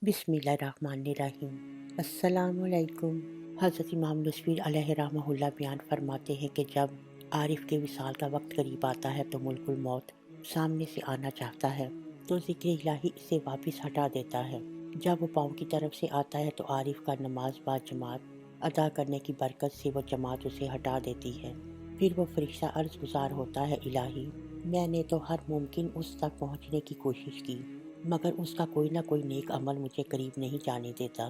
बिस्मिल्लाहिर्रहमानिर्रहीम। अस्सलामु अलैकुम। हज़रत इमाम नस्वी अलैहि रहमहुल्लाह बयान फरमाते हैं कि जब आरिफ के विसाल का वक्त करीब आता है तो मुल्कुल मौत सामने से आना चाहता है तो ज़िक्र इलाही इसे वापस हटा देता है। जब वो पाँव की तरफ से आता है तो आरिफ का नमाज बा जमात अदा करने की बरकत से वो जमात उसे हटा देती है। फिर वो फरिश्ता अर्ज़ गुज़ार होता है, इलाही मैंने तो हर मुमकिन उस तक पहुँचने की कोशिश की मगर उसका कोई ना कोई नेक अमल मुझे करीब नहीं जाने देता।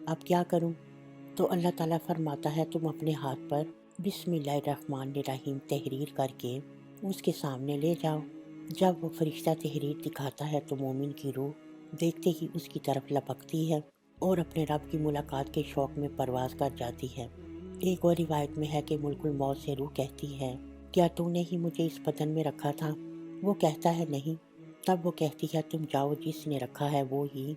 अब क्या करूं? तो अल्लाह ताला फरमाता है, तुम अपने हाथ पर बिस्मिल्लाहिर्रहमानिर्रहीम तहरीर करके उसके सामने ले जाओ। जब वो फरिश्ता तहरीर दिखाता है तो मोमिन की रूह देखते ही उसकी तरफ लपकती है और अपने रब की मुलाकात के शौक में परवाज कर जाती है। एक और रिवायत में है कि मुल्कुल मौत से रूह कहती है, क्या तूने ही मुझे इस बदन में रखा था? वो कहता है, नहीं। तब वो कहती है, तुम जाओ, जिसने रखा है वो ही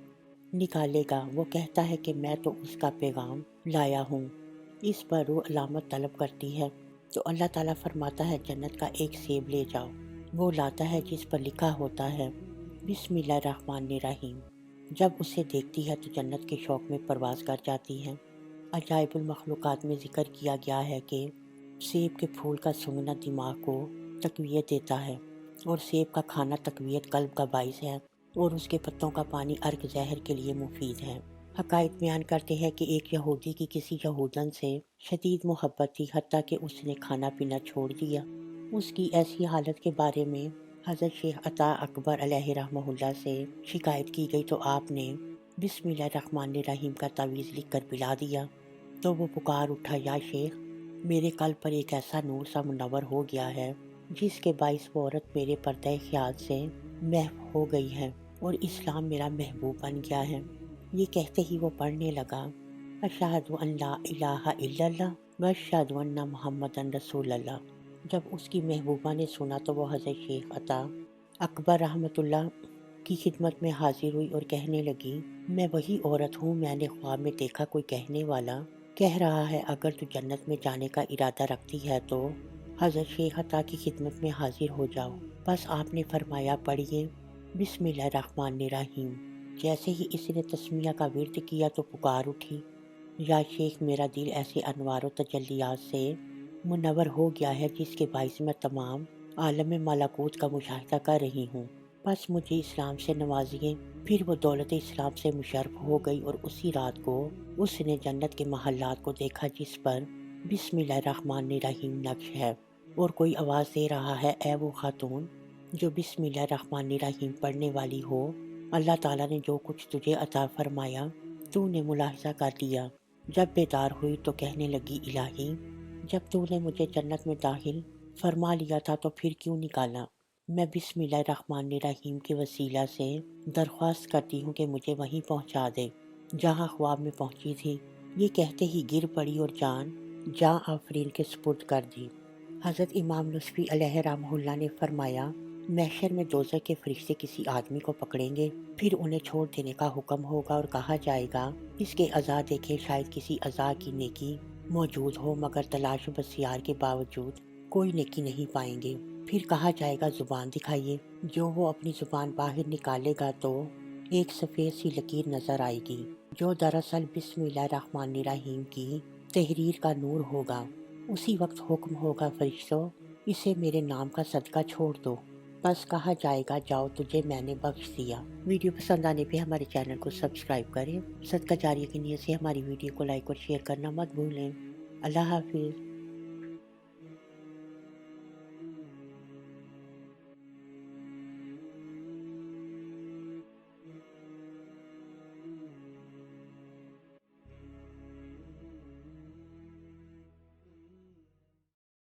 निकालेगा। वो कहता है कि मैं तो उसका पैगाम लाया हूँ। इस पर रूह अलामत तलब करती है तो अल्लाह ताला फरमाता है, जन्नत का एक सेब ले जाओ। वो लाता है जिस पर लिखा होता है बिस्मिल्लाहिर्रहमानिर्रहीम। जब उसे देखती है तो जन्नत के शौक में परवाज कर जाती है। अजाइबुल मखलूक़ात में ज़िक्र किया गया है कि सेब के फूल का सूंघना दिमाग को तक़वियत देता है और सेब का खाना तक़वियत कल्ब का बाइस है और उसके पत्तों का पानी अर्क ज़हर के लिए मुफीद है। हक़ाइक़ बयान करते हैं कि एक यहूदी की किसी यहूदन से शदीद मोहब्बत थी, हत्ता कि उसने खाना पीना छोड़ दिया। उसकी ऐसी हालत के बारे में हज़रत शेख अता अकबर अलैहि रहमहुल्लाह से शिकायत की गई तो आपने बिस्मिल्लाहिर्रहमानिर्रहीम का तावीज़ लिख कर पिला दिया। तो वो पुकार उठा, या शेख, मेरे कल्ब पर एक ऐसा नूर सा मुनव्वर हो गया है जिसके बाइस वो औरत मेरे पर्दे ख्याल से महव हो गई है और इस्लाम मेरा महबूब बन गया है। ये कहते ही वो पढ़ने लगा, अशहदु अन ला इलाहा इल्लल्लाह व अशहदु अन्ना मुहम्मदन रसूलल्लाह। जब उसकी महबूबा ने सुना तो वो हज़रत शेख अता अकबर रहमतुल्लाह की खिदमत में हाजिर हुई और कहने लगी, मैं वही औरत हूँ, मैंने ख्वाब में देखा कोई कहने वाला कह रहा है, अगर तू जन्नत में जाने का इरादा रखती है तो हज़रत शेख अता की खिदमत में हाजिर हो जाओ। बस आपने फरमाया, पढ़िए बिस्मिल्लाहिर्रहमानिर्रहीम। जैसे ही इसने तस्मिया का विर्द किया तो पुकार उठी, या शेख, मेरा दिल ऐसे अनवार व तजल्लियात से मुनव्वर हो गया है जिसके बाइस मैं तमाम आलम मलाकूत का मुशाहिदा कर रही हूँ। बस मुझे इस्लाम से नवाजिए। फिर वो दौलत इस्लाम से मुशर्रफ हो गई और उसी रात को उसने जन्नत के महल्लात को देखा जिस पर बिस्मिल्लाहिर्रहमानिर्रहीम नक्श है और कोई आवाज़ दे रहा है, ए वो खातून जो बिस्मिल्लाहिर्रहमानिर्रहीम पढ़ने वाली हो, अल्लाह ताला ने जो कुछ तुझे अता फरमाया तूने मुलाहिजा कर लिया। जब बेदार हुई तो कहने लगी, इलाही, जब तूने मुझे जन्नत में दाखिल फरमा लिया था तो फिर क्यों निकाला? मैं बिस्मिल्लाहिर्रहमानिर्रहीम के वसीला से दरख्वास्त करती हूँ कि मुझे वहीं पहुँचा दे जहाँ ख्वाब में पहुँची थी। ये कहते ही गिर पड़ी और जान आफरीन के सुपुर्द कर दी। हज़रत इमाम नस्वी अलैहि रहमहुल्लाह ने फरमाया, महशर में दोज़ख के फरिश्ते किसी आदमी को पकड़ेंगे, फिर उन्हें छोड़ देने का हुक्म होगा और कहा जाएगा, इसके अज़ा देखे, शायद किसी अज़ा की नेकी मौजूद हो, मगर तलाश बसियार के बावजूद कोई नेकी नहीं पाएंगे। फिर कहा जाएगा, ज़ुबान दिखाइए। जो वो अपनी ज़ुबान बाहर निकालेगा तो एक सफ़ेद सी लकीर नज़र आएगी जो दरअसल बिस्मिल्लाहिर्रहमानिर्रहीम की तहरीर का नूर होगा। उसी वक्त हुक्म होगा, फरिश्तों, इसे मेरे नाम का सदका छोड़ दो। बस कहा जाएगा, जाओ, तुझे मैंने बख्श दिया। वीडियो पसंद आने पे हमारे चैनल को सब्सक्राइब करें। सदका जारिया की नीयत से हमारी वीडियो को लाइक और शेयर करना मत भूलें। अल्लाह हाफिज़।